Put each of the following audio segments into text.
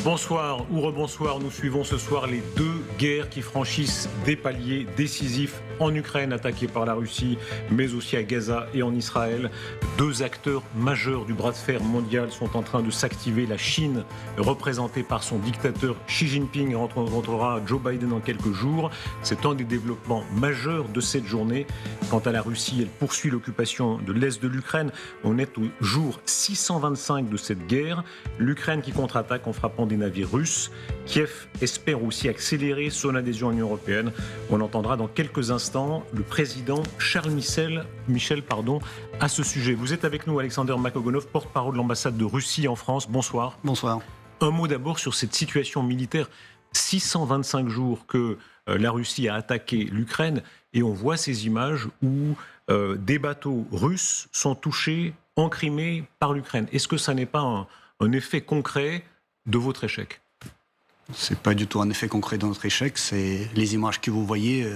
Bonsoir ou rebonsoir, nous suivons ce soir les deux guerres qui franchissent des paliers décisifs en Ukraine, attaquée par la Russie, mais aussi à Gaza et en Israël. Deux acteurs majeurs du bras de fer mondial sont en train de s'activer. La Chine, représentée par son dictateur Xi Jinping, rencontrera Joe Biden en quelques jours. C'est un des développements majeurs de cette journée. Quant à la Russie, elle poursuit l'occupation de l'Est de l'Ukraine. On est au jour 625 de cette guerre. L'Ukraine qui contre-attaque en frappant des navires russes. Kiev espère aussi accélérer son adhésion à l'Union européenne. On entendra dans quelques instants le président Charles Michel à ce sujet. Vous êtes avec nous, Alexander Makogonov, porte-parole de l'ambassade de Russie en France. Bonsoir. Bonsoir. Un mot d'abord sur cette situation militaire. 625 jours que la Russie a attaqué l'Ukraine et on voit ces images où des bateaux russes sont touchés en Crimée par l'Ukraine. Est-ce que ça n'est pas un effet concret de votre échec ? C'est pas du tout un effet concret de notre échec. C'est les images que vous voyez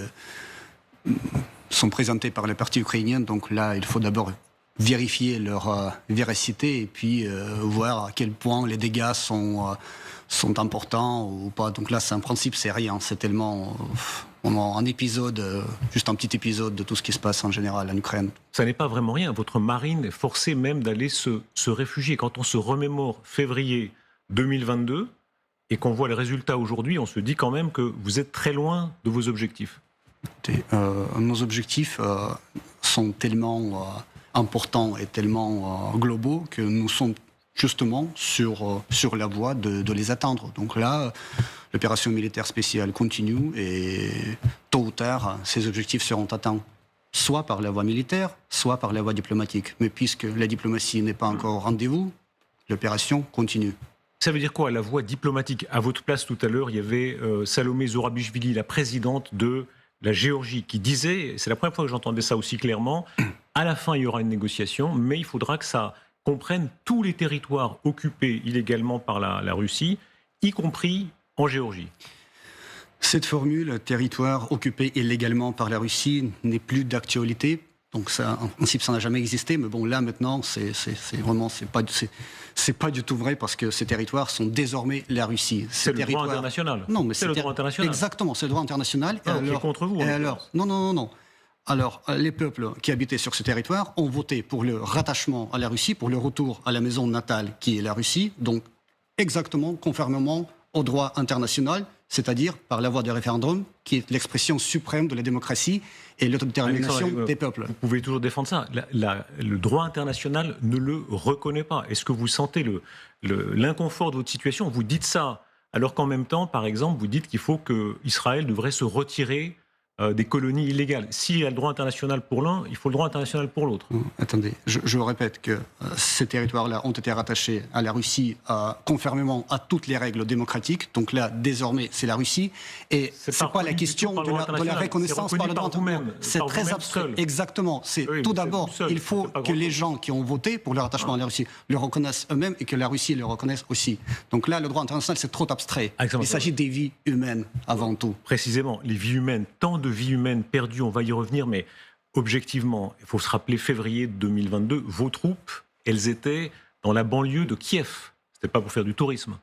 sont présentées par les partis ukrainiens. Donc là, il faut d'abord vérifier leur véracité et puis voir à quel point les dégâts sont importants ou pas. Donc là, c'est un principe, c'est rien. C'est tellement un épisode, juste un petit épisode de tout ce qui se passe en général en Ukraine. Ça n'est pas vraiment rien. Votre marine est forcée même d'aller se réfugier. Quand on se remémore février 2022 et qu'on voit les résultats aujourd'hui, on se dit quand même que vous êtes très loin de vos objectifs. Nos objectifs sont tellement importants et tellement globaux que nous sommes justement sur la voie de les atteindre. Donc là, l'opération militaire spéciale continue et tôt ou tard, ces objectifs seront atteints, soit par la voie militaire, soit par la voie diplomatique. Mais puisque la diplomatie n'est pas encore au rendez-vous, l'opération continue. Ça veut dire quoi, la voie diplomatique ? À votre place tout à l'heure, il y avait Salomé Zourabichvili, la présidente de la Géorgie, qui disait, c'est la première fois que j'entendais ça aussi clairement, à la fin il y aura une négociation, mais il faudra que ça comprenne tous les territoires occupés illégalement par la Russie, y compris en Géorgie. Cette formule, territoire occupé illégalement par la Russie, n'est plus d'actualité. Donc ça, en principe, ça n'a jamais existé, mais bon, là maintenant, c'est pas du tout vrai parce que ces territoires sont désormais la Russie. C'est le droit international. Non, mais c'est le droit international. Exactement, c'est le droit international. Ah, qui est contre vous. Non. Alors, les peuples qui habitaient sur ce territoire ont voté pour le rattachement à la Russie, pour le retour à la maison natale qui est la Russie, donc exactement conformément au droit international, c'est-à-dire par la voie du référendum, qui est l'expression suprême de la démrémocratie et l'autodétermination des peuples. Vous pouvez toujours défendre ça. Le droit international ne le reconnaît pas. Est-ce que vous sentez l'inconfort de votre situation ? Vous dites ça, alors qu'en même temps, par exemple, vous dites qu'il faut qu'Israël devrait se retirer des colonies illégales. S'il y a le droit international pour l'un, il faut le droit international pour l'autre. Attendez, je répète que ces territoires-là ont été rattachés à la Russie conformément à toutes les règles démocratiques. Donc là, désormais, c'est la Russie. Et c'est pas la question de la reconnaissance par le droit international. C'est très abstrait. Exactement. Tout d'abord, il faut que les gens qui ont voté pour le rattachement à la Russie le reconnaissent eux-mêmes et que la Russie le reconnaisse aussi. Donc là, le droit international, c'est trop abstrait. Il s'agit des vies humaines avant tout. Précisément, les vies humaines, tant de vies humaines perdues, on va y revenir, mais objectivement, il faut se rappeler février 2022, vos troupes, elles étaient dans la banlieue de Kiev. C'était pas pour faire du tourisme.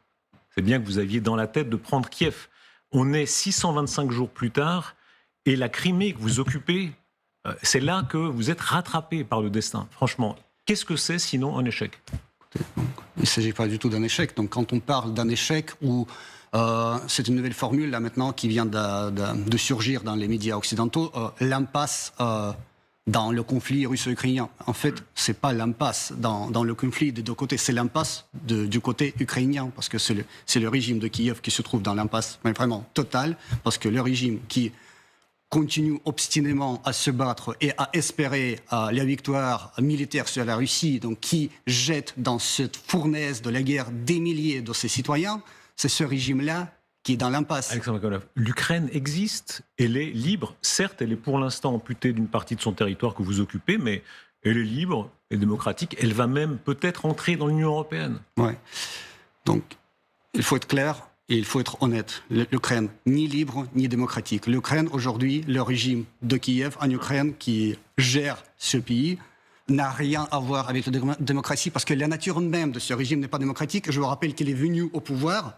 C'est bien que vous aviez dans la tête de prendre Kiev. On est 625 jours plus tard, et la Crimée que vous occupez, c'est là que vous êtes rattrapé par le destin. Franchement, qu'est-ce que c'est sinon un échec ? Il ne s'agit pas du tout d'un échec. Donc quand on parle d'un échec où c'est une nouvelle formule là maintenant qui vient de surgir dans les médias occidentaux, l'impasse dans le conflit russo-ukrainien. En fait, c'est pas l'impasse dans le conflit des deux côtés, c'est l'impasse du côté ukrainien, parce que c'est le régime de Kiev qui se trouve dans l'impasse, mais vraiment totale, parce que le régime qui continue obstinément à se battre et à espérer la victoire militaire sur la Russie, donc qui jette dans cette fournaise de la guerre des milliers de ses citoyens, c'est ce régime-là qui est dans l'impasse. Alexandre Makogonov, l'Ukraine existe, elle est libre. Certes, elle est pour l'instant amputée d'une partie de son territoire que vous occupez, mais elle est libre et démocratique. Elle va même peut-être entrer dans l'Union européenne. Oui. Donc, il faut être clair et il faut être honnête. L'Ukraine, ni libre, ni démocratique. L'Ukraine, aujourd'hui, le régime de Kiev en Ukraine qui gère ce pays, n'a rien à voir avec la démocratie, parce que la nature même de ce régime n'est pas démocratique. Je vous rappelle qu'il est venu au pouvoir,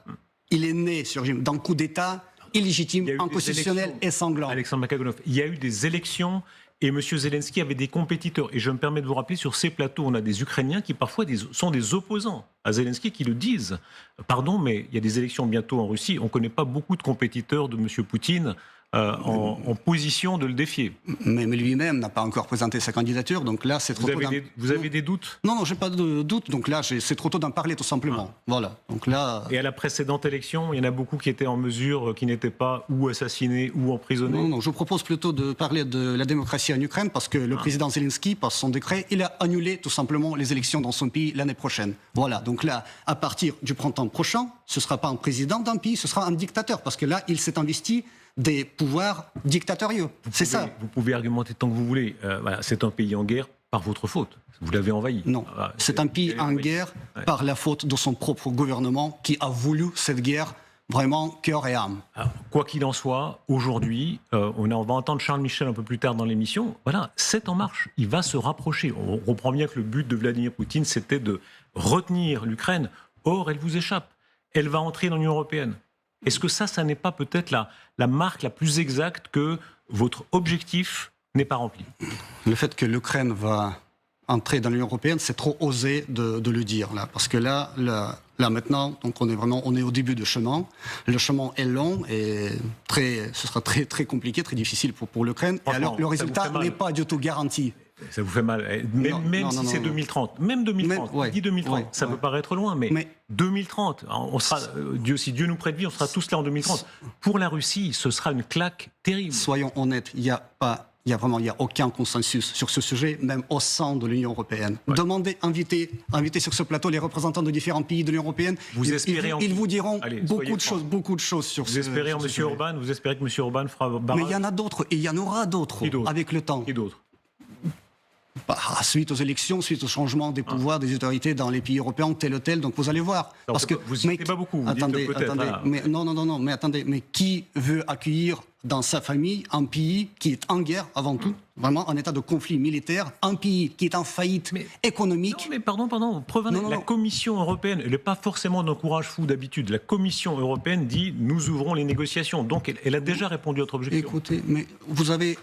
il est né, ce régime, d'un coup d'État illégitime, inconstitutionnel et sanglant. Alexandre Makagonov, il y a eu des élections et M. Zelensky avait des compétiteurs. Et je me permets de vous rappeler, sur ces plateaux, on a des Ukrainiens qui parfois sont des opposants à Zelensky qui le disent. Pardon, mais il y a des élections bientôt en Russie. On ne connaît pas beaucoup de compétiteurs de M. Poutine en position de le défier. Mais lui-même n'a pas encore présenté sa candidature, donc là c'est trop tôt. Vous avez des doutes? Non, j'ai pas de doute, donc là c'est trop tôt d'en parler tout simplement. Voilà. Donc là. Et à la précédente élection, il y en a beaucoup qui étaient en mesure, qui n'étaient pas ou assassinés ou emprisonnés. Non, je vous propose plutôt de parler de la démocratie en Ukraine, parce que le président Zelensky, par son décret, il a annulé tout simplement les élections dans son pays l'année prochaine. Voilà, donc là, à partir du printemps prochain, ce ne sera pas un président d'un pays, ce sera un dictateur, parce que là, il s'est investi des pouvoirs dictatoriaux. C'est ça. Vous pouvez argumenter tant que vous voulez. Voilà, c'est un pays en guerre par votre faute. Vous l'avez envahi. Non, c'est un pays en guerre par la faute de son propre gouvernement qui a voulu cette guerre vraiment cœur et âme. Alors, quoi qu'il en soit, aujourd'hui, on va entendre Charles Michel un peu plus tard dans l'émission. Voilà, c'est en marche. Il va se rapprocher. On comprend bien que le but de Vladimir Poutine, c'était de retenir l'Ukraine. Or, elle vous échappe. Elle va entrer dans l'Union européenne. Est-ce que ça n'est pas peut-être la marque la plus exacte que votre objectif n'est pas rempli? Le fait que l'Ukraine va entrer dans l'Union européenne, c'est trop osé de le dire là, parce que là maintenant, donc on est au début du chemin. Le chemin est long et ce sera très très compliqué, très difficile pour l'Ukraine. Et alors le résultat n'est pas du tout garanti. Ça vous fait mal, même si c'est 2030, même 2030, il dit 2030, ça peut paraître loin, mais 2030, on sera, si Dieu nous prête vie, on sera tous là en 2030. Pour la Russie, ce sera une claque terrible. Soyons honnêtes, il n'y a aucun consensus sur ce sujet, même au sein de l'Union européenne. Demandez, invitez sur ce plateau les représentants de différents pays de l'Union européenne. Ils vous diront beaucoup de choses sur ce sujet. Vous espérez en M. Orban, vous espérez que M. Orban fera barrage? Mais il y en a d'autres, et il y en aura d'autres avec le temps. Qui d'autres? Suite aux élections, suite au changement des pouvoirs des autorités dans les pays européens, tel ou tel, donc vous allez voir. Non, parce que vous n'êtes pas beaucoup. Vous attendez, mais attendez, mais qui veut accueillir dans sa famille un pays qui est en guerre avant tout, vraiment en état de conflit militaire, un pays qui est en faillite économique? Non, mais pardon, la Commission européenne, elle n'est pas forcément d'un courage fou d'habitude. La Commission européenne dit nous ouvrons les négociations, donc elle a déjà répondu à votre objectif. Écoutez, mais vous avez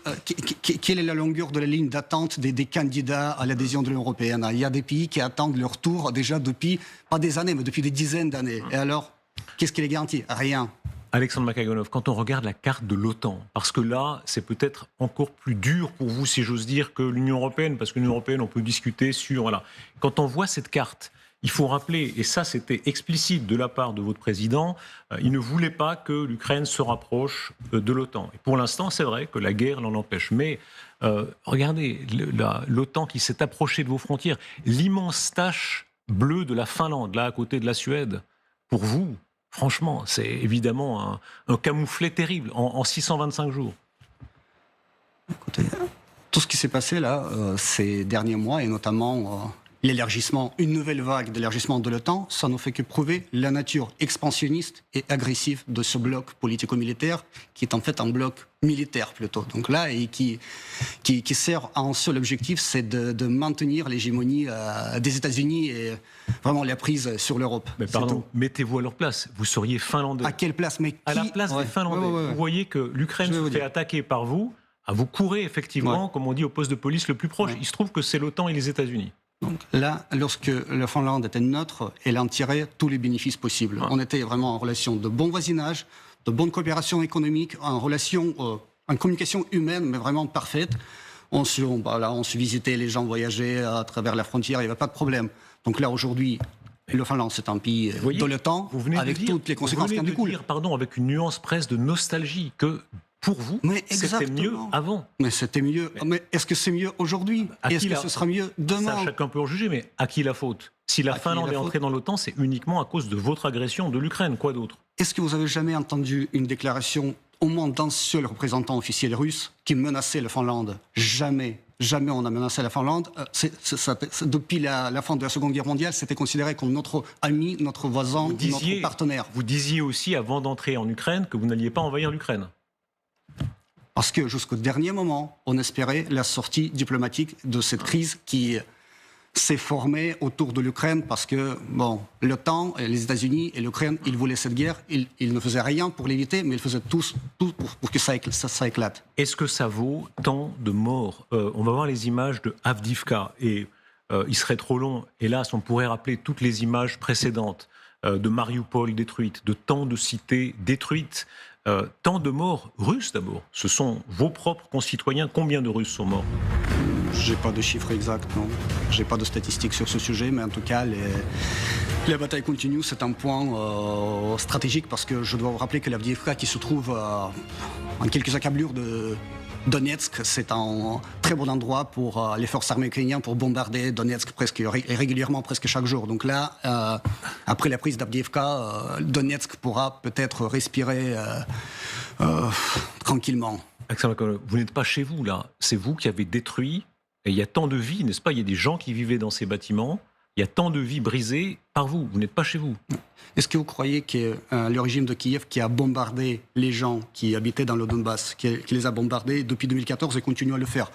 quelle est la longueur de la ligne d'attente des candidats à l'adhésion de l'Union européenne? Il y a des pays qui attendent leur tour déjà depuis pas des années, mais depuis des dizaines d'années. Et alors, qu'est-ce qui les garantit? Rien. Alexandre Makagonov, quand on regarde la carte de l'OTAN, parce que là, c'est peut-être encore plus dur pour vous, si j'ose dire, que l'Union européenne, parce que l'Union européenne, on peut discuter sur... Voilà. Quand on voit cette carte, il faut rappeler, et ça c'était explicite de la part de votre président, il ne voulait pas que l'Ukraine se rapproche de l'OTAN. Et pour l'instant, c'est vrai que la guerre l'en empêche. Mais regardez, l'OTAN qui s'est approchée de vos frontières, l'immense tache bleue de la Finlande, là à côté de la Suède, pour vous... Franchement, c'est évidemment un camouflet terrible en 625 jours. Écoutez, tout ce qui s'est passé là ces derniers mois, et notamment l'élargissement, une nouvelle vague d'élargissement de l'OTAN, ça ne fait que prouver la nature expansionniste et agressive de ce bloc politico-militaire, qui est en fait un bloc militaire plutôt. Donc là, et qui sert à un seul objectif, c'est de maintenir l'hégémonie des États-Unis et vraiment la prise sur l'Europe. Mais pardon, mettez-vous à leur place. Vous seriez finlandais. À quelle place? À la place des Finlandais. Vous voyez que l'Ukraine se fait attaquer par vous. Vous courez effectivement, comme on dit, au poste de police le plus proche. Il se trouve que c'est l'OTAN et les États-Unis. Donc là, lorsque la Finlande était neutre, elle en tirait tous les bénéfices possibles. On était vraiment en relation de bon voisinage, de bonne coopération économique, en communication humaine, mais vraiment parfaite. On se visitait, les gens voyageaient à travers la frontière, il n'y avait pas de problème. Donc là, aujourd'hui, le Finlande, c'est un pays de l'OTAN, avec toutes les conséquences qui en découlent. Dire, pardon, avec une nuance presque de nostalgie, que pour vous, c'était mieux avant. Mais c'était mieux. Mais est-ce que c'est mieux aujourd'hui? Est-ce que ce sera mieux demain? Ça, chacun peut en juger, mais à qui la faute? Si la Finlande est entrée dans l'OTAN, c'est uniquement à cause de votre agression de l'Ukraine. Quoi d'autre? Est-ce que vous avez jamais entendu une déclaration, au moins d'un seul représentant officiel russe, qui menaçait la Finlande? Jamais. Jamais on a menacé la Finlande. Depuis la fin de la Seconde Guerre mondiale, c'était considéré comme notre ami, notre voisin, notre partenaire. Vous disiez aussi, avant d'entrer en Ukraine, que vous n'alliez pas envahir l'Ukraine. Parce que jusqu'au dernier moment, on espérait la sortie diplomatique de cette crise qui s'est formée autour de l'Ukraine parce que, bon, l'OTAN, les États-Unis et l'Ukraine, ils voulaient cette guerre, ils ne faisaient rien pour l'éviter, mais ils faisaient tout pour que ça éclate. Est-ce que ça vaut tant de morts? On va voir les images de Avdiivka et il serait trop long. Hélas, on pourrait rappeler toutes les images précédentes de Mariupol détruite, de tant de cités détruites, tant de morts russes d'abord. Ce sont vos propres concitoyens. Combien de Russes sont morts? J'ai pas de chiffres exacts, non. J'ai pas de statistiques sur ce sujet, mais en tout cas, les batailles continuent. C'est un point stratégique parce que je dois vous rappeler que l'Avdiivka, qui se trouve en quelques accablures de Donetsk, c'est un très bon endroit pour les forces armées ukrainiennes pour bombarder Donetsk presque régulièrement, presque chaque jour. Donc là, après la prise d'Avdiivka, Donetsk pourra peut-être respirer tranquillement. Vous n'êtes pas chez vous là, c'est vous qui avez détruit. Et il y a tant de vies, n'est-ce pas? Il y a des gens qui vivaient dans ces bâtiments. Il y a tant de vies brisées par vous. Vous n'êtes pas chez vous. Est-ce que vous croyez que le régime de Kiev qui a bombardé les gens qui habitaient dans le Donbass, qui les a bombardés depuis 2014 et continue à le faire,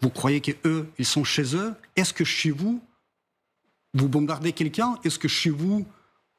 vous croyez qu'eux, ils sont chez eux? Est-ce que chez vous, vous bombardez quelqu'un? Est-ce que chez vous,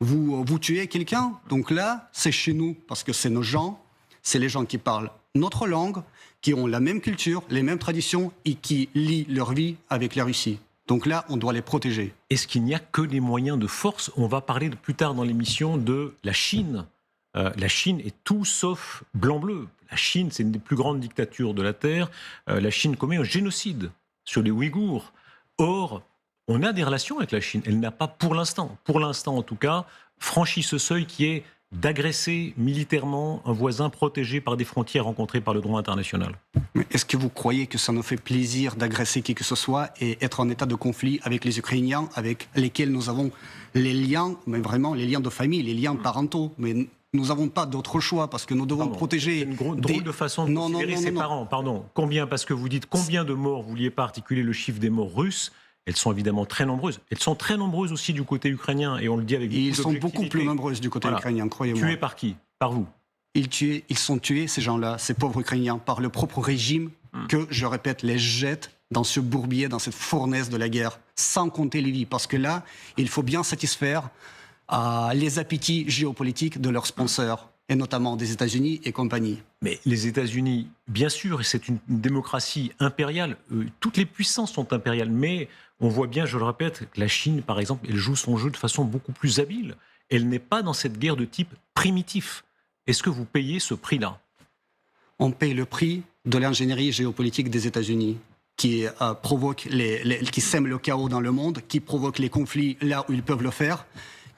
vous tuez quelqu'un? Donc là, c'est chez nous, parce que c'est nos gens, c'est les gens qui parlent notre langue, qui ont la même culture, les mêmes traditions et qui lient leur vie avec la Russie. Donc là, on doit les protéger. Est-ce qu'il n'y a que des moyens de force? On va parler plus tard dans l'émission de la Chine. La Chine est tout sauf blanc-bleu. La Chine, c'est une des plus grandes dictatures de la Terre. La Chine commet un génocide sur les Ouïghours. Or, on a des relations avec la Chine. Elle n'a pas pour l'instant en tout cas, franchi ce seuil qui est d'agresser militairement un voisin protégé par des frontières rencontrées par le droit international. Mais est-ce que vous croyez que ça nous fait plaisir d'agresser qui que ce soit et être en état de conflit avec les Ukrainiens, avec lesquels nous avons les liens, mais vraiment les liens de famille, les liens parentaux, mais nous n'avons pas d'autre choix parce que nous devons protéger... C'est une drôle de façon de considérer ses parents. Pardon. Combien, parce que vous dites combien de morts, vous ne vouliez pas articuler le chiffre des morts russes. Elles sont évidemment très nombreuses. Elles sont très nombreuses aussi du côté ukrainien, et on le dit avec beaucoup d'objectivité. Ils sont beaucoup plus nombreuses du côté ukrainien, croyez-moi. Tués par qui? Par vous? Ils sont tués, ces gens-là, ces pauvres Ukrainiens, par le propre régime que, je répète, les jette dans ce bourbier, dans cette fournaise de la guerre, sans compter les vies. Parce que là, il faut bien satisfaire les appétits géopolitiques de leurs sponsors, et notamment des États-Unis et compagnie. Mais les États-Unis, bien sûr, c'est une démocratie impériale. Toutes les puissances sont impériales, mais on voit bien, je le répète, que la Chine, par exemple, elle joue son jeu de façon beaucoup plus habile. Elle n'est pas dans cette guerre de type primitif. Est-ce que vous payez ce prix-là? On paye le prix de l'ingénierie géopolitique des États-Unis qui provoque qui sème le chaos dans le monde, qui provoque les conflits là où ils peuvent le faire,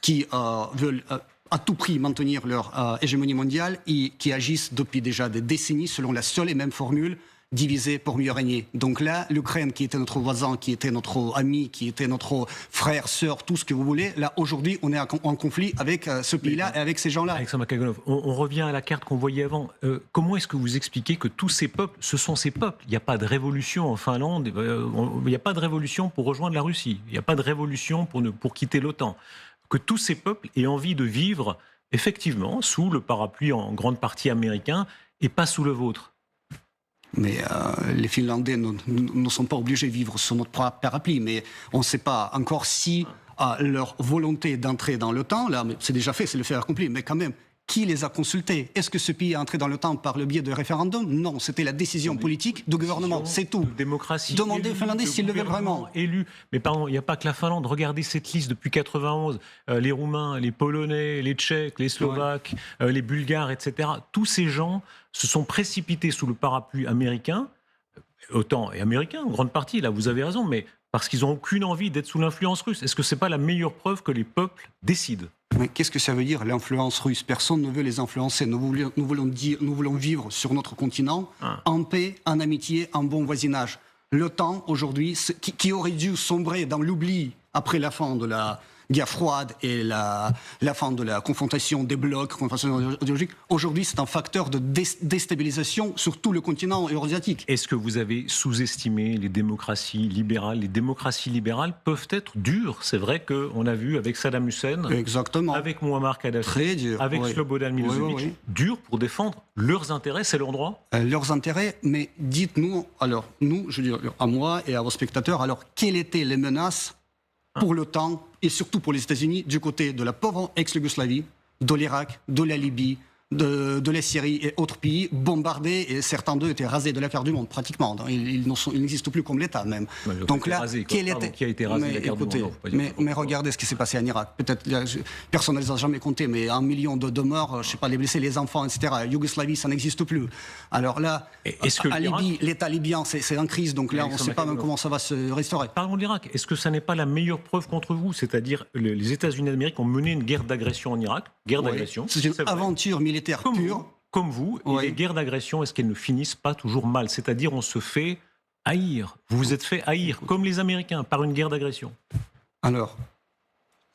qui veulent à tout prix maintenir leur hégémonie mondiale et qui agissent depuis déjà des décennies selon la seule et même formule: diviser pour mieux régner. Donc là, l'Ukraine, qui était notre voisin, qui était notre ami, qui était notre frère, sœur, tout ce que vous voulez, là, aujourd'hui, on est en conflit avec ce pays-là et avec ces gens-là. Alexandre Makaganov, on revient à la carte qu'on voyait avant. Comment est-ce que vous expliquez que tous ces peuples, ce sont ces peuples? Il n'y a pas de révolution en Finlande, il n'y a pas de révolution pour rejoindre la Russie, il n'y a pas de révolution pour quitter l'OTAN. Que tous ces peuples aient envie de vivre, effectivement, sous le parapluie en grande partie américain et pas sous le vôtre. Mais les Finlandais ne sont pas obligés de vivre sous notre parapluie. Mais on ne sait pas encore si leur volonté d'entrer dans l'OTAN, là, c'est déjà fait, c'est le fait accompli, mais quand même, qui les a consultés? Est-ce que ce pays est entré dans l'OTAN par le biais de référendum? Non, c'était la décision politique du gouvernement, c'est tout. Démocratie. Demandez aux Finlandais s'ils le veulent vraiment. Élu. Mais pardon, il n'y a pas que la Finlande. Regardez cette liste depuis 91. Les Roumains, les Polonais, les Tchèques, les Slovaques, les Bulgares, etc. Tous ces gens se sont précipités sous le parapluie américain, OTAN et américain, en grande partie, là vous avez raison, mais parce qu'ils n'ont aucune envie d'être sous l'influence russe. Est-ce que ce n'est pas la meilleure preuve que les peuples décident? Mais qu'est-ce que ça veut dire, l'influence russe? Personne ne veut les influencer. Nous voulons vivre sur notre continent en paix, en amitié, en bon voisinage. L'OTAN, aujourd'hui, qui aurait dû sombrer dans l'oubli après la fin de la guerre froide et la fin de la confrontation des blocs, confrontation idéologique, aujourd'hui c'est un facteur de déstabilisation sur tout le continent eurasiatique. Est-ce que vous avez sous-estimé les démocraties libérales? Les démocraties libérales peuvent être dures. C'est vrai qu'on a vu avec Saddam Hussein, exactement, avec Muammar Kadhafi, très dur, avec Slobodan Milosevic, dur pour défendre leurs intérêts, c'est leur droit. Leurs intérêts, mais dites-nous, alors nous, je dis à moi et à vos spectateurs, alors quelles étaient les menaces pour l'OTAN et surtout pour les États-Unis du côté de la pauvre ex-Yougoslavie, de l'Irak, de la Libye, de la Syrie et autres pays bombardés, et certains d'eux étaient rasés de la carte du monde pratiquement. Ils n'existent plus comme l'État même. Donc là, qui a été rasé de la carte du monde? Mais regardez ce qui s'est passé en Irak. Peut-être personne ne les a jamais comptés, mais 1 million de morts, je sais pas, les blessés, les enfants, etc. Yougoslavie, ça n'existe plus. Alors là, à Libye, l'État libyen, c'est en crise, donc là, on ne sait pas même comment ça va se restaurer. Parlons de l'Irak. Est-ce que ça n'est pas la meilleure preuve contre vous? C'est-à-dire, les États-Unis d'Amérique ont mené une guerre d'agression en Irak. Guerre d'agression. C'est une aventure militaire pure. Comme vous, et les guerres d'agression, est-ce qu'elles ne finissent pas toujours mal? C'est-à-dire, on se fait haïr. Vous vous êtes fait haïr, comme les Américains, par une guerre d'agression. Alors,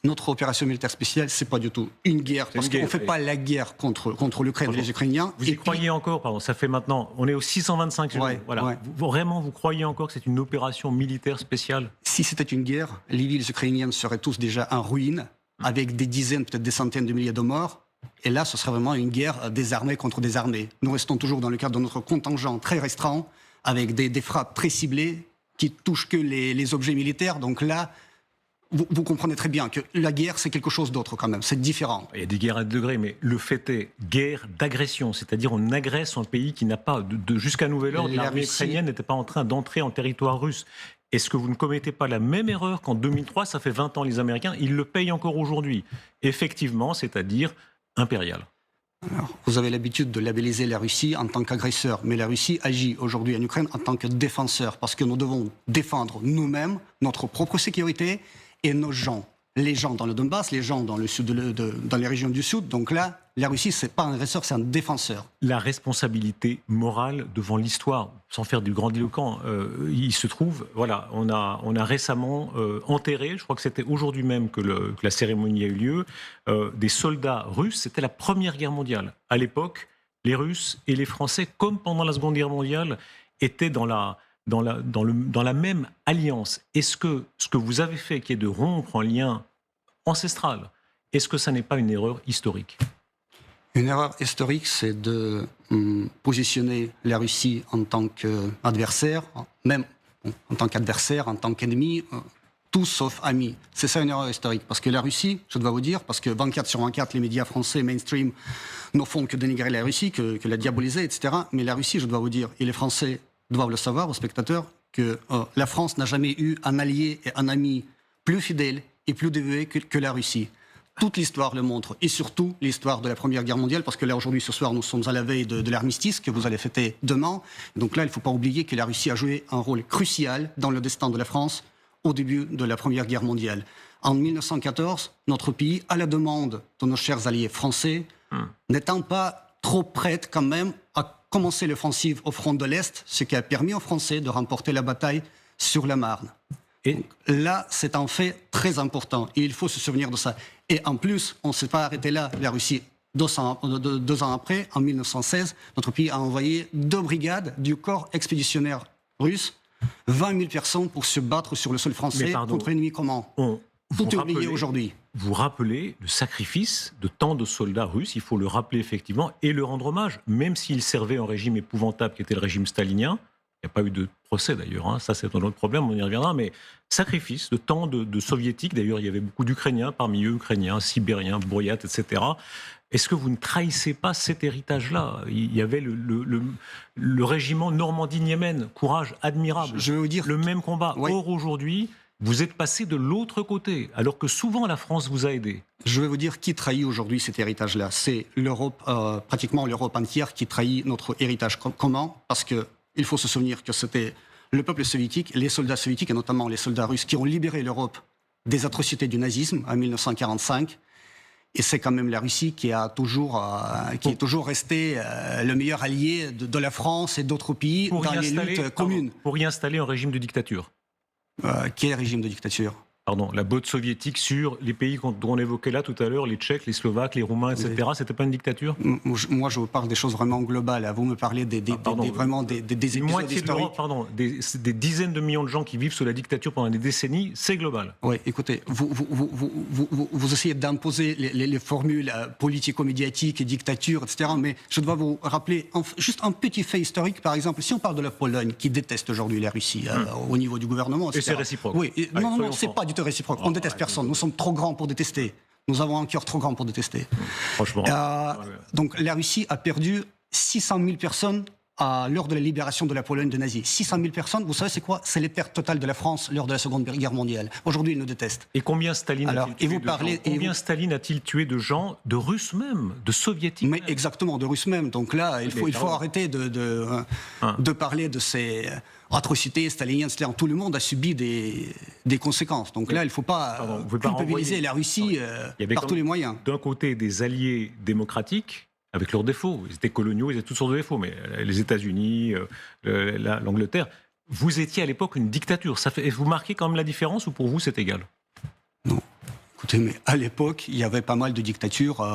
notre opération militaire spéciale, c'est pas du tout une guerre, parce qu'on ne fait pas la guerre contre l'Ukraine et les Ukrainiens. Vous y croyez encore, pardon, ça fait maintenant, on est au 625 jours. Voilà. Vraiment, vous croyez encore que c'est une opération militaire spéciale? Si c'était une guerre, les villes ukrainiennes seraient tous déjà en ruine, avec des dizaines, peut-être des centaines de milliers de morts. Et là, ce serait vraiment une guerre des armées contre des armées. Nous restons toujours dans le cadre de notre contingent très restreint, avec des frappes très ciblées qui touchent que les objets militaires. Donc là, vous comprenez très bien que la guerre, c'est quelque chose d'autre quand même. C'est différent. Il y a des guerres à degrés, mais le fait est guerre d'agression. C'est-à-dire on agresse un pays qui n'a pas, jusqu'à nouvel ordre, l'armée ukrainienne n'était pas en train d'entrer en territoire russe. Est-ce que vous ne commettez pas la même erreur qu'en 2003? Ça fait 20 ans, les Américains, ils le payent encore aujourd'hui. Effectivement, c'est-à-dire impérial. Alors, vous avez l'habitude de labelliser la Russie en tant qu'agresseur, mais la Russie agit aujourd'hui en Ukraine en tant que défenseur, parce que nous devons défendre nous-mêmes, notre propre sécurité et nos gens. Les gens dans le Donbass, les gens dans le sud dans les régions du sud. Donc là, la Russie, c'est pas un agresseur, c'est un défenseur. La responsabilité morale devant l'histoire, sans faire du grandiloquent, il se trouve, voilà, on a récemment enterré, je crois que c'était aujourd'hui même que la cérémonie a eu lieu, des soldats russes. C'était la Première Guerre mondiale. À l'époque, les Russes et les Français, comme pendant la Seconde Guerre mondiale, étaient dans la même alliance. Est-ce que ce que vous avez fait, qui est de rompre un lien ancestral, est-ce que ça n'est pas une erreur historique? Une erreur historique, c'est de positionner la Russie en tant qu'adversaire, même en tant qu'adversaire, en tant qu'ennemi, tout sauf ami. C'est ça une erreur historique. Parce que la Russie, je dois vous dire, parce que 24 sur 24, les médias français mainstream ne font que dénigrer la Russie, que la diaboliser, etc. Mais la Russie, je dois vous dire, et les Français doivent le savoir, aux spectateurs, que la France n'a jamais eu un allié et un ami plus fidèle et plus dévoué que la Russie. Toute l'histoire le montre, et surtout l'histoire de la Première Guerre mondiale, parce que là, aujourd'hui, ce soir, nous sommes à la veille de l'armistice que vous allez fêter demain. Donc là, il ne faut pas oublier que la Russie a joué un rôle crucial dans le destin de la France au début de la Première Guerre mondiale. En 1914, notre pays, à la demande de nos chers alliés français, n'étant pas trop prête quand même à commencer l'offensive au front de l'Est, ce qui a permis aux Français de remporter la bataille sur la Marne. Et là, c'est un fait très important, et il faut se souvenir de ça. Et en plus, on ne s'est pas arrêté là. La Russie, 2 ans après, en 1916, notre pays a envoyé 2 brigades du corps expéditionnaire russe, 20 000 personnes pour se battre sur le sol français contre l'ennemi commun. Tout est oublié aujourd'hui. Vous rappelez le sacrifice de tant de soldats russes, il faut le rappeler effectivement, et le rendre hommage, même s'ils servaient un régime épouvantable qui était le régime stalinien. Il n'y a pas eu de procès d'ailleurs, hein. Ça c'est un autre problème, on y reviendra, mais sacrifice de tant de soviétiques, d'ailleurs il y avait beaucoup d'Ukrainiens parmi eux, Ukrainiens, Sibériens, Bouriates, etc. Est-ce que vous ne trahissez pas cet héritage-là? Il y avait le régiment Normandie-Niemen, courage admirable, je vais vous dire, le même combat. Ouais. Or aujourd'hui, vous êtes passé de l'autre côté, alors que souvent la France vous a aidé. Je vais vous dire qui trahit aujourd'hui cet héritage-là. C'est l'Europe, pratiquement l'Europe entière qui trahit notre héritage. Comment? Parce que il faut se souvenir que c'était le peuple soviétique, les soldats soviétiques, et notamment les soldats russes, qui ont libéré l'Europe des atrocités du nazisme en 1945. Et c'est quand même la Russie qui est toujours resté le meilleur allié de la France et d'autres pays dans les luttes communes. Pour y installer un régime de dictature. Quel régime de dictature? la botte soviétique sur les pays dont on évoquait là tout à l'heure, les Tchèques, les Slovaques, les Roumains, etc. Oui. C'était pas une dictature? Moi, je vous parle des choses vraiment globales. Vous me parlez des épisodes moitié de l'Europe, historiques. des dizaines de millions de gens qui vivent sous la dictature pendant des décennies, c'est global. Oui, écoutez, vous essayez d'imposer les formules politico-médiatiques et dictature, etc. Mais je dois vous rappeler juste un petit fait historique. Par exemple, si on parle de la Pologne, qui déteste aujourd'hui la Russie au niveau du gouvernement, etc. Et c'est réciproque. Oui, non, c'est pas du tout réciproque. On déteste personne. Nous sommes trop grands pour détester. Nous avons un cœur trop grand pour détester. Franchement. Donc la Russie a perdu 600 000 personnes lors de la libération de la Pologne de nazis. 600 000 personnes, vous savez c'est quoi? C'est les pertes totales de la France lors de la Seconde Guerre mondiale. Aujourd'hui, ils nous détestent. Et combien Staline a-t-il tué de gens, de Russes même, de Soviétiques Mais même. Exactement, de Russes même. Donc là, il faut arrêter de parler de ces atrocités staliniennes. C'est-à-dire, tout le monde a subi des conséquences. Donc là, il ne faut pas culpabiliser la Russie par tous les moyens. D'un côté, des alliés démocratiques, avec leurs défauts. Ils étaient coloniaux, ils avaient toutes sortes de défauts, mais les États-Unis, l'Angleterre. Vous étiez à l'époque une dictature. Vous marquez quand même la différence ou pour vous c'est égal? Non. Écoutez, mais à l'époque, il y avait pas mal de dictatures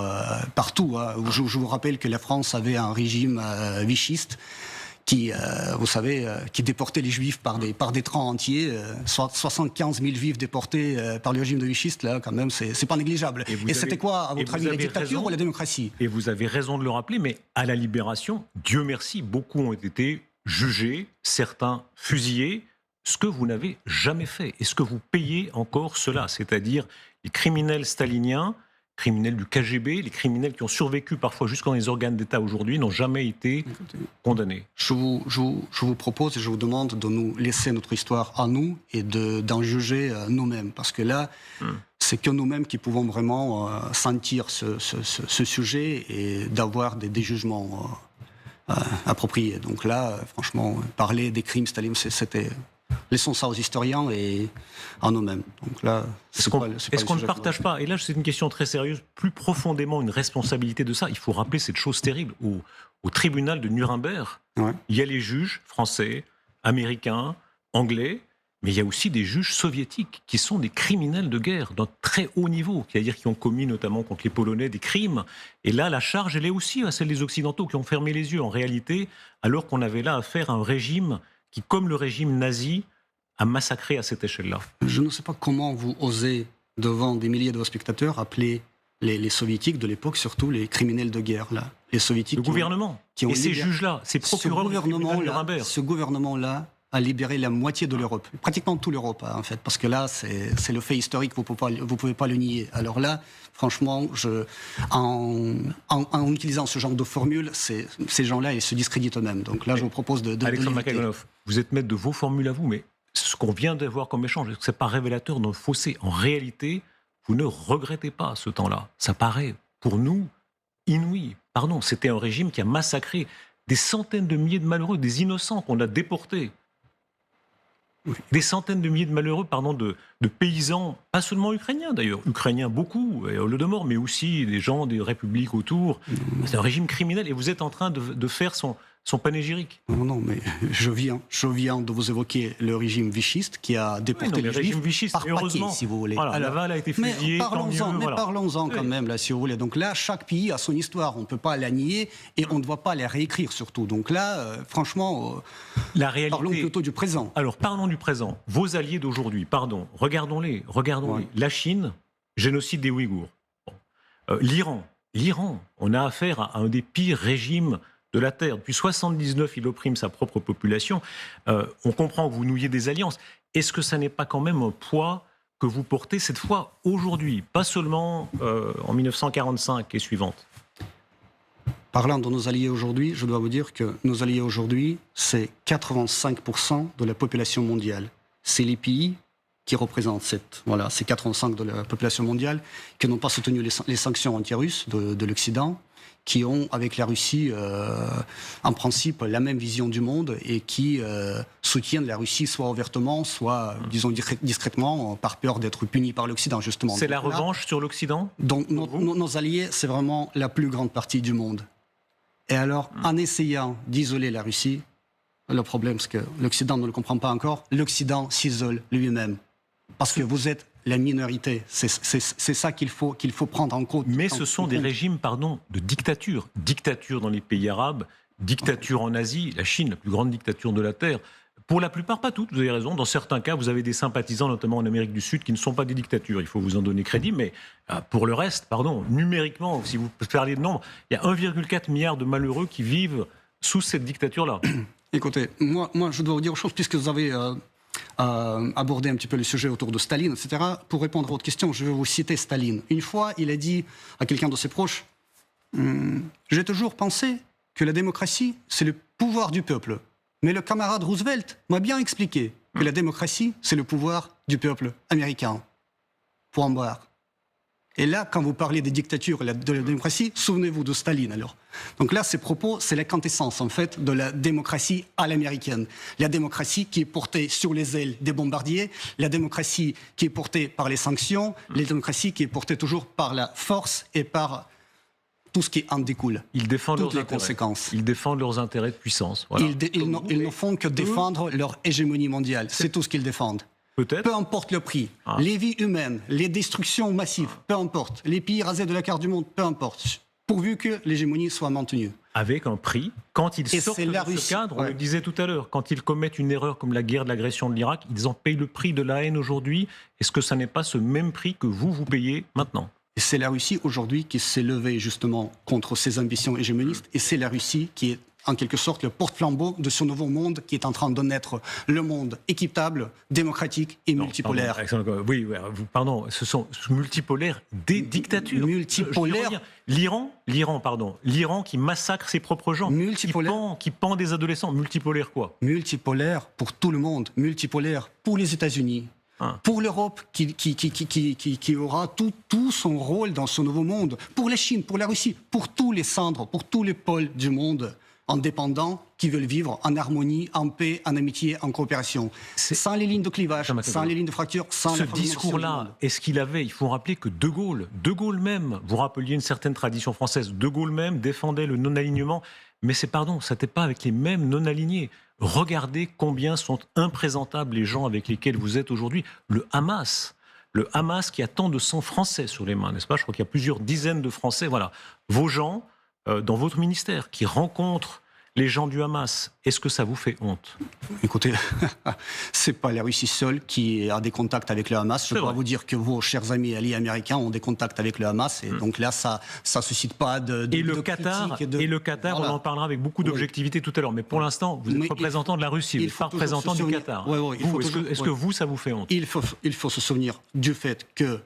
partout. Je vous rappelle que la France avait un régime vichiste qui, vous savez, qui déportait les Juifs par des trains entiers. 75 000 Juifs déportés par le régime de vichiste, là, quand même, c'est pas négligeable. Et c'était quoi, à votre avis, la dictature ou la démocratie? Et vous avez raison de le rappeler, mais à la Libération, Dieu merci, beaucoup ont été jugés, certains fusillés, ce que vous n'avez jamais fait. Est-ce que vous payez encore cela? C'est-à-dire les criminels staliniens, criminels du KGB, les criminels qui ont survécu parfois jusqu'en les organes d'État aujourd'hui, n'ont jamais été condamnés. Je vous propose et je vous demande de nous laisser notre histoire à nous et d'en juger nous-mêmes. Parce que là, c'est que nous-mêmes qui pouvons vraiment sentir ce sujet et d'avoir des jugements appropriés. Donc là, franchement, parler des crimes staliniens, c'était... Laissons ça aux historiens et à nous-mêmes. Donc là, est-ce qu'on ne partage pas, et là c'est une question très sérieuse, plus profondément une responsabilité de ça? Il faut rappeler cette chose terrible. Au tribunal de Nuremberg, il y a les juges français, américains, anglais, mais il y a aussi des juges soviétiques qui sont des criminels de guerre d'un très haut niveau, c'est-à-dire qui ont commis notamment contre les Polonais des crimes. Et là, la charge, elle est aussi à celle des Occidentaux qui ont fermé les yeux en réalité, alors qu'on avait là affaire à un régime qui, comme le régime nazi, a massacré à cette échelle-là. Je ne sais pas comment vous osez, devant des milliers de spectateurs, appeler les soviétiques de l'époque, surtout les criminels de guerre. Là. Les soviétiques le gouvernement. Et ces juges-là, ces procureurs du tribunal de Nuremberg. Ce gouvernement-là a libéré la moitié de l'Europe, pratiquement toute l'Europe, en fait, parce que là, c'est le fait historique, vous pouvez pas le nier. Alors là, franchement, en utilisant ce genre de formule, ces gens-là, ils se discréditent eux-mêmes. Donc là, je vous propose de Alexandre Makaganov, vous êtes maître de vos formules à vous, mais ce qu'on vient de voir comme échange, est-ce que ce n'est pas révélateur d'un fossé? En réalité, vous ne regrettez pas ce temps-là. Ça paraît, pour nous, inouï. Pardon, c'était un régime qui a massacré des centaines de milliers de malheureux, des innocents qu'on a déportés. Des centaines de milliers de malheureux, de paysans, pas seulement ukrainiens d'ailleurs, ukrainiens beaucoup, et Holodomor, mais aussi des gens des républiques autour. C'est un régime criminel et vous êtes en train de faire son panégyrique. Non, mais je viens de vous évoquer le régime vichiste qui a déporté les Juifs par paquet, si vous voulez. Voilà, Laval a été fusillé. Parlons-en quand même, là, si vous voulez. Donc là, chaque pays a son histoire. On ne peut pas la nier et on ne doit pas la réécrire surtout. Donc là, franchement, la réalité... parlons plutôt du présent. Alors, parlons du présent. Vos alliés d'aujourd'hui, regardons-les. Ouais. La Chine, génocide des Ouïghours. L'Iran, on a affaire à un des pires régimes de la Terre. Depuis 1979, il opprime sa propre population. On comprend que vous nouiez des alliances. Est-ce que ça n'est pas quand même un poids que vous portez cette fois aujourd'hui, pas seulement en 1945 et suivante? Parlant de nos alliés aujourd'hui, je dois vous dire que nos alliés aujourd'hui, c'est 85% de la population mondiale. C'est les pays qui représentent ces 85% de la population mondiale, qui n'ont pas soutenu les sanctions anti-russes de l'Occident, qui ont, avec la Russie, en principe, la même vision du monde et qui soutiennent la Russie soit ouvertement, soit, disons, discrètement, par peur d'être punis par l'Occident, justement. C'est la revanche sur l'Occident? Donc, nos alliés, c'est vraiment la plus grande partie du monde. Et alors, en essayant d'isoler la Russie, le problème, c'est que l'Occident ne le comprend pas encore, l'Occident s'isole lui-même. Parce que vous êtes la minorité. C'est ça qu'il faut prendre en compte. Mais ce sont des régimes, de dictature. Dictature dans les pays arabes, dictature en Asie, la Chine, la plus grande dictature de la Terre. Pour la plupart, pas toutes, vous avez raison. Dans certains cas, vous avez des sympathisants, notamment en Amérique du Sud, qui ne sont pas des dictatures. Il faut vous en donner crédit. Mais pour le reste, numériquement, si vous parlez de nombre, il y a 1,4 milliard de malheureux qui vivent sous cette dictature-là. Écoutez, moi, je dois vous dire une chose, puisque vous avez abordé un petit peu le sujet autour de Staline, etc. Pour répondre à votre question, je vais vous citer Staline. Une fois, il a dit à quelqu'un de ses proches, j'ai toujours pensé que la démocratie, c'est le pouvoir du peuple. Mais le camarade Roosevelt m'a bien expliqué que la démocratie, c'est le pouvoir du peuple américain. Point barre. Et là, quand vous parlez des dictatures et de la démocratie, souvenez-vous de Staline, alors. Donc là, ces propos, c'est la quintessence, en fait, de la démocratie à l'américaine. La démocratie qui est portée sur les ailes des bombardiers, la démocratie qui est portée par les sanctions, la démocratie qui est portée toujours par la force et par tout ce qui en découle. Ils défendent toutes leurs les intérêts. Conséquences. Ils défendent leurs intérêts de puissance. Voilà. Ils ne font que défendre leur hégémonie mondiale. C'est tout ce qu'ils défendent. Peut-être. Peu importe le prix, les vies humaines, les destructions massives, peu importe, les pays rasés de la carte du monde, peu importe, pourvu que l'hégémonie soit maintenue. Avec un prix, quand ils sortent de ce cadre, on le disait tout à l'heure, quand ils commettent une erreur comme la guerre de l'agression de l'Irak, ils en payent le prix de la haine aujourd'hui. Est-ce que ça n'est pas ce même prix que vous payez maintenant ? Et c'est la Russie aujourd'hui qui s'est levée justement contre ses ambitions hégémonistes, et c'est la Russie qui est en quelque sorte le porte-flambeau de ce nouveau monde qui est en train de naître, le monde équitable, démocratique et multipolaire. Pardon, ce sont multipolaires des dictatures. Multipolaire. L'Iran qui massacre ses propres gens, qui pend des adolescents. Multipolaire quoi ? Multipolaire pour tout le monde, multipolaire pour les États-Unis. Pour l'Europe, qui aura tout son rôle dans ce nouveau monde, pour la Chine, pour la Russie, pour tous les centres, pour tous les pôles du monde indépendants qui veulent vivre en harmonie, en paix, en amitié, en coopération. Sans les lignes de clivage, sans les lignes de fracture, sans ce discours-là, est-ce qu'il avait, il faut rappeler que De Gaulle même, vous rappeliez une certaine tradition française, De Gaulle même défendait le non-alignement, mais ça n'était pas avec les mêmes non-alignés. Regardez combien sont imprésentables les gens avec lesquels vous êtes aujourd'hui. Le Hamas qui a tant de sang français sur les mains, n'est-ce pas ? Je crois qu'il y a plusieurs dizaines de Français. Voilà, vos gens dans votre ministère qui rencontrent les gens du Hamas, est-ce que ça vous fait honte ? Écoutez, c'est pas la Russie seule qui a des contacts avec le Hamas. Je dois vous dire que vos chers amis alliés américains ont des contacts avec le Hamas. Et donc là, ça suscite pas de Et le Qatar, voilà. On en parlera avec beaucoup d'objectivité tout à l'heure. Mais pour l'instant, vous êtes représentant de la Russie, vous n'êtes pas représentant du Qatar. Est-ce que vous, ça vous fait honte ? Il faut se souvenir du fait que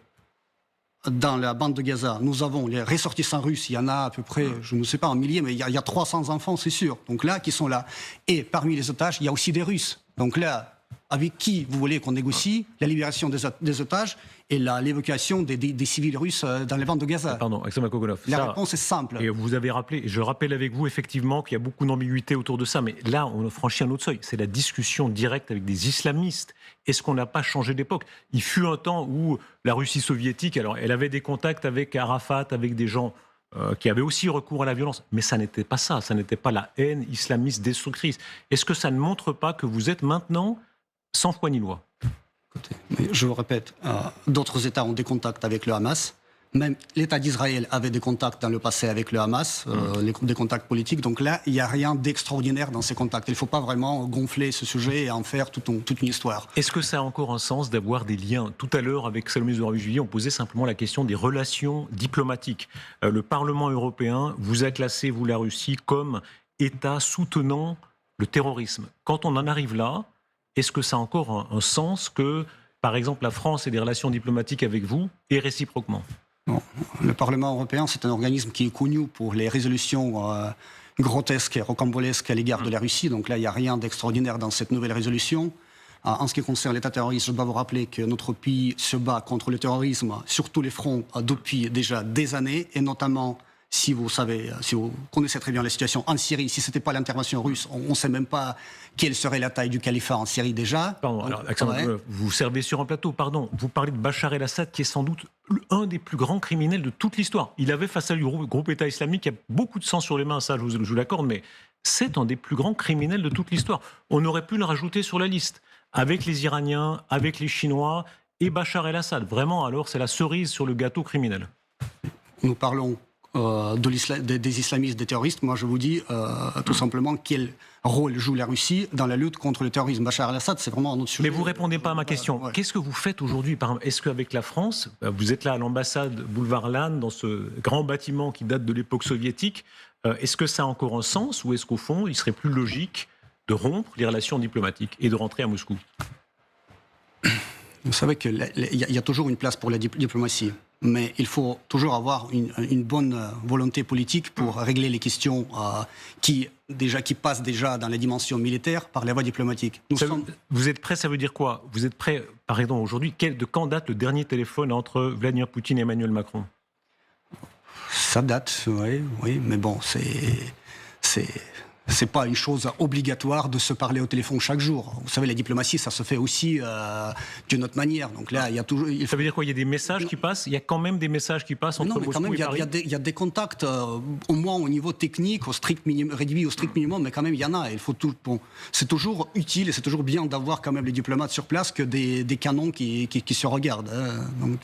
dans la bande de Gaza, nous avons les ressortissants russes, il y en a à peu près, je ne sais pas, un millier, mais il y a 300 enfants, c'est sûr, donc là, qui sont là. Et parmi les otages, il y a aussi des Russes. Donc là, avec qui vous voulez qu'on négocie la libération des otages et l'évacuation des civils russes dans les bandes de Gaza? Pardon, Alexandre Kogonov. La réponse est simple. Et vous avez rappelé, je rappelle avec vous effectivement qu'il y a beaucoup d'ambiguïté autour de ça, mais là, on a franchi un autre seuil. C'est la discussion directe avec des islamistes. Est-ce qu'on n'a pas changé d'époque ? Il fut un temps où la Russie soviétique, alors elle avait des contacts avec Arafat, avec des gens qui avaient aussi recours à la violence, mais ça n'était pas ça n'était pas la haine islamiste destructrice. Est-ce que ça ne montre pas que vous êtes maintenant sans foi ni loi ? Écoutez, je vous répète, d'autres États ont des contacts avec le Hamas. Même l'État d'Israël avait des contacts dans le passé avec le Hamas, des contacts politiques. Donc là, il n'y a rien d'extraordinaire dans ces contacts. Il ne faut pas vraiment gonfler ce sujet et en faire toute une histoire. Est-ce que ça a encore un sens d'avoir des liens ? Tout à l'heure, avec Salomé Zourabi-Juillet, on posait simplement la question des relations diplomatiques. Le Parlement européen vous a classé, vous la Russie, comme État soutenant le terrorisme. Quand on en arrive là, est-ce que ça a encore un sens que, par exemple, la France ait des relations diplomatiques avec vous et réciproquement ? Non. Le Parlement européen, c'est un organisme qui est connu pour les résolutions grotesques et rocambolesques à l'égard de la Russie. Donc là, il n'y a rien d'extraordinaire dans cette nouvelle résolution. En ce qui concerne l'État terroriste, je dois vous rappeler que notre pays se bat contre le terrorisme sur tous les fronts depuis déjà des années, et notamment, si vous connaissez très bien la situation en Syrie, si ce n'était pas l'intervention russe, on ne sait même pas quelle serait la taille du califat en Syrie déjà. Pardon, alors, Alexandre, vous servez sur un plateau, pardon, vous parlez de Bachar el-Assad qui est sans doute un des plus grands criminels de toute l'histoire. Il avait face à lui le groupe État islamique, il y a beaucoup de sang sur les mains, ça je vous l'accorde, mais c'est un des plus grands criminels de toute l'histoire. On aurait pu le rajouter sur la liste, avec les Iraniens, avec les Chinois et Bachar el-Assad. Vraiment, alors, c'est la cerise sur le gâteau criminel. Nous parlons des islamistes, des terroristes. Moi, je vous dis tout simplement quel rôle joue la Russie dans la lutte contre le terrorisme. Bachar el-Assad, c'est vraiment un autre sujet. Mais vous ne répondez pas à ma question. Ouais. Qu'est-ce que vous faites aujourd'hui? Est-ce qu'avec la France, vous êtes là à l'ambassade Boulevard Lannes, dans ce grand bâtiment qui date de l'époque soviétique, est-ce que ça a encore un sens ou est-ce qu'au fond, il serait plus logique de rompre les relations diplomatiques et de rentrer à Moscou? Vous savez qu'il y a toujours une place pour la diplomatie, mais il faut toujours avoir une bonne volonté politique pour régler les questions qui passent déjà dans la dimension militaire par la voie diplomatique. Vous êtes prêt, ça veut dire quoi? Vous êtes prêt, par exemple, aujourd'hui, de quand date le dernier téléphone entre Vladimir Poutine et Emmanuel Macron? Ça date, oui, mais bon, c'est pas une chose obligatoire de se parler au téléphone chaque jour. Vous savez, la diplomatie, ça se fait aussi d'une autre manière. Donc là, il y a toujours. Ça veut dire quoi? Il y a des messages qui passent? Il y a quand même des messages qui passent entre Moscou et Paris? Il y a des contacts, au moins au niveau technique, réduit au strict minimum, mais quand même, il y en a. C'est toujours utile et c'est toujours bien d'avoir quand même les diplomates sur place que des canons qui se regardent. Donc.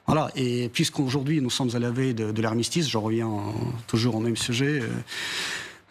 Voilà, et puisqu'aujourd'hui nous sommes à la veille de l'armistice, je reviens toujours au même sujet.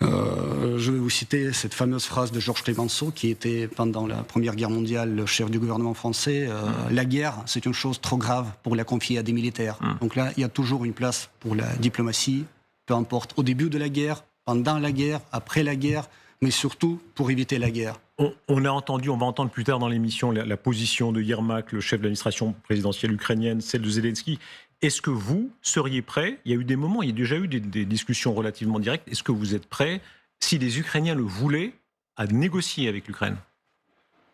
Je vais vous citer cette fameuse phrase de Georges Clemenceau, qui était pendant la Première Guerre mondiale le chef du gouvernement français. La guerre, c'est une chose trop grave pour la confier à des militaires. Donc là, il y a toujours une place pour la diplomatie, peu importe, au début de la guerre, pendant la guerre, après la guerre, mais surtout pour éviter la guerre. On va entendre plus tard dans l'émission la position de Yermak, le chef de l'administration présidentielle ukrainienne, celle de Zelensky. Est-ce que vous seriez prêt? Il y a eu des moments, il y a déjà eu des discussions relativement directes. Est-ce que vous êtes prêt, si les Ukrainiens le voulaient, à négocier avec l'Ukraine?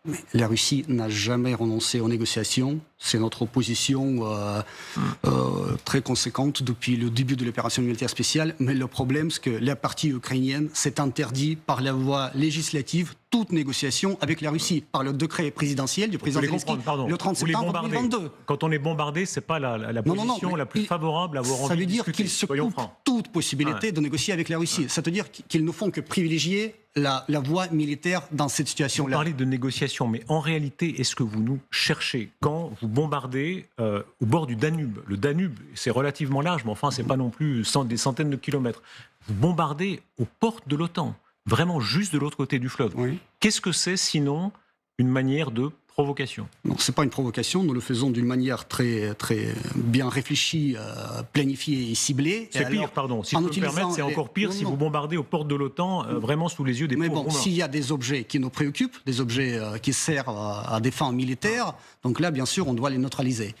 Mais la Russie n'a jamais renoncé aux négociations. C'est notre position très conséquente depuis le début de l'opération militaire spéciale. Mais le problème, c'est que la partie ukrainienne s'est interdit par la voie législative toute négociation avec la Russie, par le décret présidentiel du président Zelensky le 30 septembre 2022. Quand on est bombardé, ce n'est pas la position la plus favorable à avoir envie de discuter. Ça veut dire qu'ils se coupent toute possibilité de négocier avec la Russie. Ça veut dire qu'ils ne font que privilégier la voie militaire dans cette situation-là. Vous parlez de négociation, mais en réalité, est-ce que vous nous cherchez quand vous bombardez au bord du Danube? Le Danube, c'est relativement large, mais enfin, ce n'est pas non plus des centaines de kilomètres. Vous bombardez aux portes de l'OTAN, vraiment juste de l'autre côté du fleuve. Oui. Qu'est-ce que c'est sinon une manière de provocation? Non, ce n'est pas une provocation, nous le faisons d'une manière très, très bien réfléchie, planifiée et ciblée. C'est pire, pardon. Si je peux me permettre, c'est encore pire si vous bombardez aux portes de l'OTAN, vraiment sous les yeux des pauvres Roumains. Mais bon, s'il y a des objets qui nous préoccupent, des objets qui servent à des fins militaires, donc là, bien sûr, on doit les neutraliser.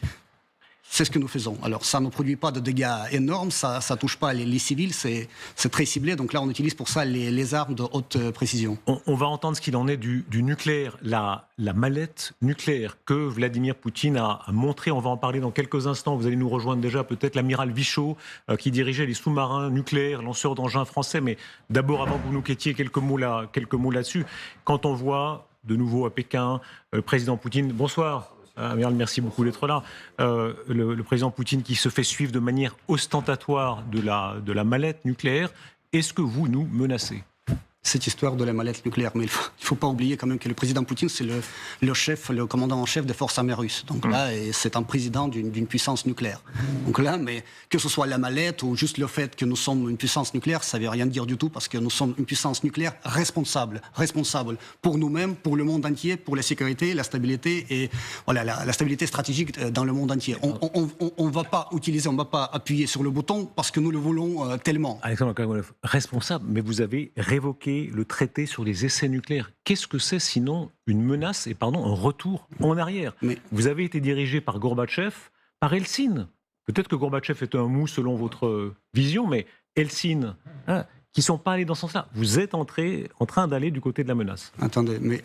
C'est ce que nous faisons. Alors, ça ne produit pas de dégâts énormes, ça ne touche pas les civils, c'est très ciblé. Donc là, on utilise pour ça les armes de haute précision. On va entendre ce qu'il en est du nucléaire, la mallette nucléaire que Vladimir Poutine a montré. On va en parler dans quelques instants. Vous allez nous rejoindre déjà peut-être l'amiral Vichot, qui dirigeait les sous-marins nucléaires, lanceurs d'engins français. Mais d'abord, avant que vous nous quêtiez quelques mots là-dessus, quand on voit de nouveau à Pékin le président Poutine... Bonsoir. Amiral, merci beaucoup d'être là. Le président Poutine qui se fait suivre de manière ostentatoire de la mallette nucléaire, est-ce que vous nous menacez? Cette histoire de la mallette nucléaire, mais il faut pas oublier quand même que le président Poutine, c'est le commandant en chef des forces armées russes. Donc là, c'est un président d'une puissance nucléaire. Donc là, mais que ce soit la mallette ou juste le fait que nous sommes une puissance nucléaire, ça ne veut rien dire du tout, parce que nous sommes une puissance nucléaire responsable pour nous-mêmes, pour le monde entier, pour la sécurité, la stabilité et voilà la stabilité stratégique dans le monde entier. On va pas appuyer sur le bouton parce que nous le voulons tellement. Alexandre Karamounov, responsable, mais vous avez révoqué le traité sur les essais nucléaires. Qu'est-ce que c'est sinon une menace et un retour en arrière? Vous avez été dirigé par Gorbatchev, par Helsinki. Peut-être que Gorbatchev était un mou selon votre vision, mais Helsinki, qui ne sont pas allés dans ce sens-là. Vous êtes en train d'aller du côté de la menace. Attendez, mais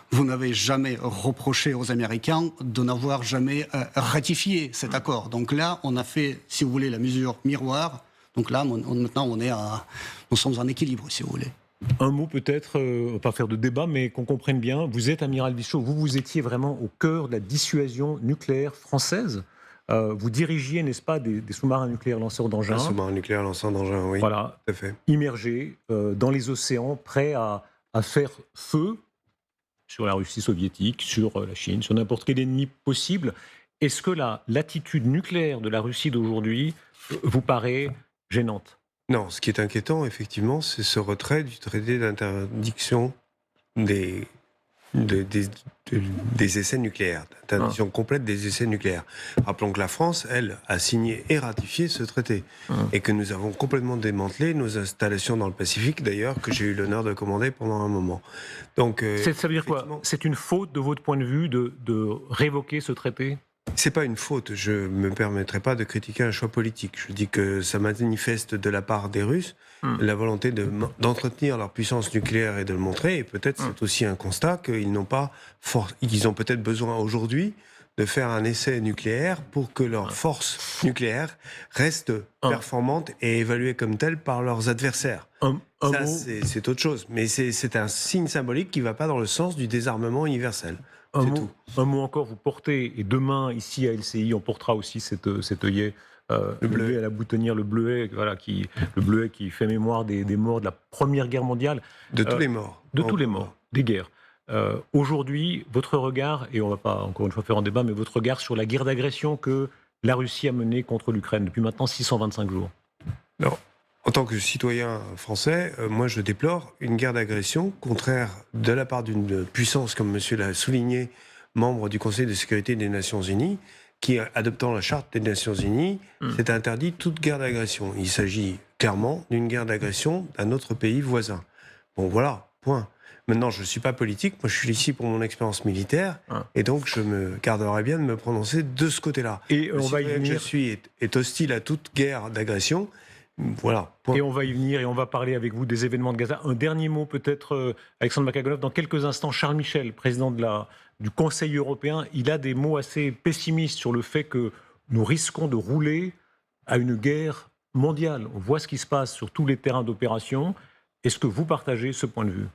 vous n'avez jamais reproché aux Américains de n'avoir jamais ratifié cet accord. Donc là, on a fait, si vous voulez, la mesure miroir. Donc là, maintenant, nous sommes en équilibre, si vous voulez. Un mot peut-être, on va pas faire de débat, mais qu'on comprenne bien. Vous êtes amiral Vichot, vous étiez vraiment au cœur de la dissuasion nucléaire française. Vous dirigiez, n'est-ce pas, des sous-marins nucléaires lanceurs d'engins. Un sous-marin nucléaire lanceur d'engins, oui. Voilà, tout à fait. Immergés dans les océans, prêts à faire feu sur la Russie soviétique, sur la Chine, sur n'importe quel ennemi possible. Est-ce que l'attitude nucléaire de la Russie d'aujourd'hui vous paraît gênante ? Non, ce qui est inquiétant, effectivement, c'est ce retrait du traité d'interdiction des essais nucléaires, d'interdiction complète des essais nucléaires. Rappelons que la France, elle, a signé et ratifié ce traité, et que nous avons complètement démantelé nos installations dans le Pacifique, d'ailleurs, que j'ai eu l'honneur de commander pendant un moment. Donc, ça veut dire quoi ? C'est une faute, de votre point de vue, de révoquer ce traité ? C'est pas une faute. Je me permettrai pas de critiquer un choix politique. Je dis que ça manifeste de la part des Russes la volonté d'entretenir leur puissance nucléaire et de le montrer. Et peut-être c'est aussi un constat qu'ils n'ont pas ils ont peut-être besoin aujourd'hui de faire un essai nucléaire pour que leur force nucléaire reste performante et évaluée comme telle par leurs adversaires. Ça, c'est autre chose. Mais c'est un signe symbolique qui ne va pas dans le sens du désarmement universel. Un mot encore, vous portez, et demain, ici à LCI, on portera aussi cet œillet, le bleuet à la boutonnière, le bleuet qui fait mémoire des morts de la Première Guerre mondiale. De tous les morts. De tous les morts, des guerres. Aujourd'hui, votre regard, et on ne va pas encore une fois faire un débat, mais votre regard sur la guerre d'agression que la Russie a menée contre l'Ukraine depuis maintenant 625 jours. Non. En tant que citoyen français, moi je déplore une guerre d'agression contraire de la part d'une puissance, comme monsieur l'a souligné, membre du Conseil de sécurité des Nations Unies, qui, adoptant la Charte des Nations Unies, s'est interdit toute guerre d'agression. Il s'agit clairement d'une guerre d'agression d'un autre pays voisin. Bon voilà, point. Maintenant, je ne suis pas politique, moi je suis ici pour mon expérience militaire, et donc je me garderai bien de me prononcer de ce côté-là. Et on va y venir. Je suis est hostile à toute guerre d'agression. Voilà. Point. Et on va y venir et on va parler avec vous des événements de Gaza. Un dernier mot peut-être, Alexandre Makaganov. Dans quelques instants, Charles Michel, président du Conseil européen, il a des mots assez pessimistes sur le fait que nous risquons de rouler à une guerre mondiale. On voit ce qui se passe sur tous les terrains d'opération. Est-ce que vous partagez ce point de vue ?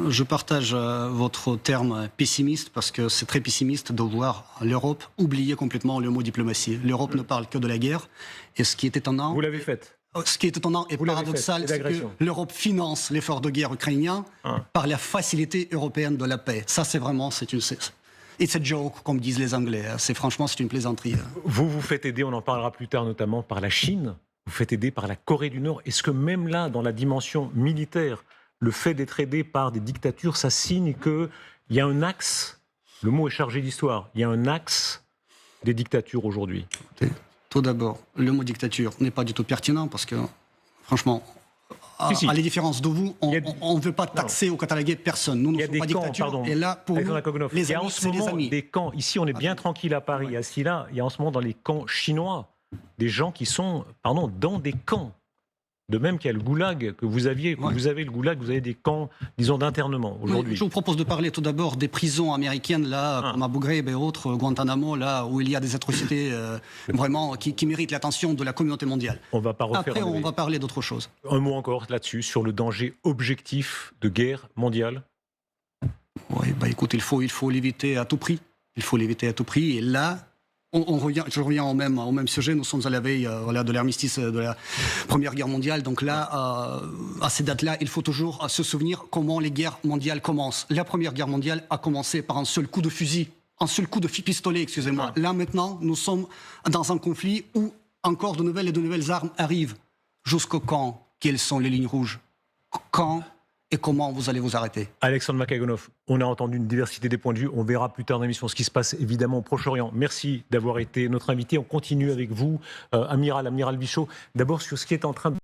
Je partage votre terme pessimiste parce que c'est très pessimiste de voir l'Europe oublier complètement le mot diplomatie. L'Europe ne parle que de la guerre. Et ce qui est étonnant... Vous l'avez fait. Ce qui est étonnant et paradoxal, c'est que l'Europe finance l'effort de guerre ukrainien par la facilité européenne de la paix. Ça, c'est vraiment... It's a joke, comme disent les Anglais. Franchement, c'est une plaisanterie. Vous faites aider, on en parlera plus tard, notamment par la Chine. Vous faites aider par la Corée du Nord. Est-ce que même là, dans la dimension militaire, le fait d'être aidé par des dictatures, ça signe qu'il y a un axe, le mot est chargé d'histoire, il y a un axe des dictatures aujourd'hui ? Tout d'abord, le mot dictature n'est pas du tout pertinent parce que, franchement, à la différence de vous, on ne veut pas taxer ou cataloguer personne. Nous ne sommes pas dictature. Et là, pour nous, les amis, c'est les amis. Des camps. Ici, on est bien tranquille à Paris, assis là. Il y a en ce moment dans les camps chinois des gens qui sont, dans des camps. De même qu'il y a le goulag que vous aviez, vous avez le goulag, vous avez des camps, disons, d'internement aujourd'hui. Je vous propose de parler tout d'abord des prisons américaines, là, comme Abu Ghraib et autres, Guantanamo, là, où il y a des atrocités vraiment qui méritent l'attention de la communauté mondiale. On va pas refaire. Après, on va parler d'autre chose. Un mot encore là-dessus, sur le danger objectif de guerre mondiale. Oui, écoute, il faut l'éviter à tout prix. Il faut l'éviter à tout prix. Et là... je reviens au même sujet. Nous sommes à la veille de l'armistice de la Première Guerre mondiale. Donc là, à ces dates-là, il faut toujours se souvenir comment les guerres mondiales commencent. La Première Guerre mondiale a commencé par un seul coup de fusil, un seul coup de pistolet, excusez-moi. Là, maintenant, nous sommes dans un conflit où encore de nouvelles armes arrivent. Jusqu'au quand? Quelles sont les lignes rouges? Quand et comment vous allez vous arrêter? Alexandre Makaganov, on a entendu une diversité des points de vue. On verra plus tard dans l'émission ce qui se passe évidemment au Proche-Orient. Merci d'avoir été notre invité. On continue avec vous, Amiral Vichot. D'abord sur ce qui est en train de